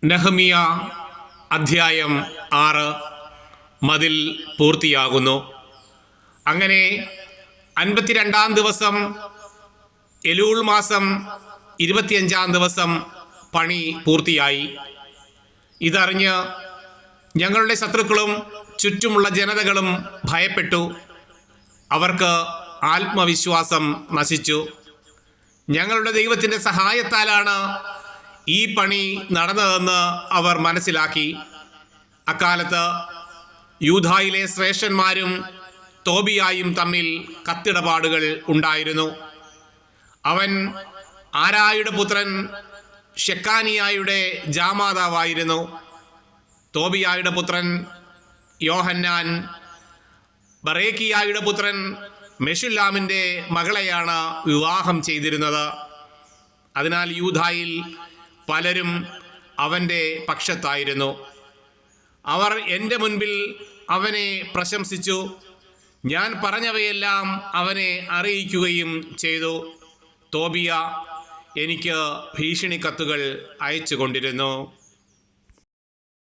നെഹമ്യ അധ്യായം 6 മതിൽ പൂർത്തിയാകുന്നു. അങ്ങനെ 52-ാം ദിവസം എലൂൾ മാസം 25-ാം ദിവസം പണി പൂർത്തിയായി. ഇതറിഞ്ഞ് ഞങ്ങളുടെ ശത്രുക്കളും ചുറ്റുമുള്ള ജനതകളും ഭയപ്പെട്ടു. അവർക്ക് ആത്മവിശ്വാസം നശിച്ചു. ഞങ്ങളുടെ ദൈവത്തിൻ്റെ സഹായത്താലാണ് ഈ പണി നടന്നതെന്ന് അവർ മനസ്സിലാക്കി. അക്കാലത്ത് യൂദായിലെ ശ്രേഷ്ഠന്മാരും തോബിയായും തമ്മിൽ കത്തിടപാടുകൾ ഉണ്ടായിരുന്നു. അവൻ ആരായുടെ പുത്രൻ ഷെക്കാനിയായുടെ ജാമാതാവായിരുന്നു. തോബിയായുടെ പുത്രൻ യോഹന്നാൻ ബറേക്കിയായുടെ പുത്രൻ മെഷുല്ലാമിൻ്റെ മകളെയാണ് വിവാഹം ചെയ്തിരുന്നത്. അതിനാൽ യൂദായിൽ പലരും അവൻ്റെ പക്ഷത്തായിരുന്നു. അവർ എൻ്റെ മുൻപിൽ അവനെ പ്രശംസിച്ചു. ഞാൻ പറഞ്ഞവയെല്ലാം അവനെ അറിയിക്കുകയും ചെയ്തു. തോബിയ എനിക്ക് ഭീഷണി കത്തുകൾ അയച്ചു കൊണ്ടിരുന്നു.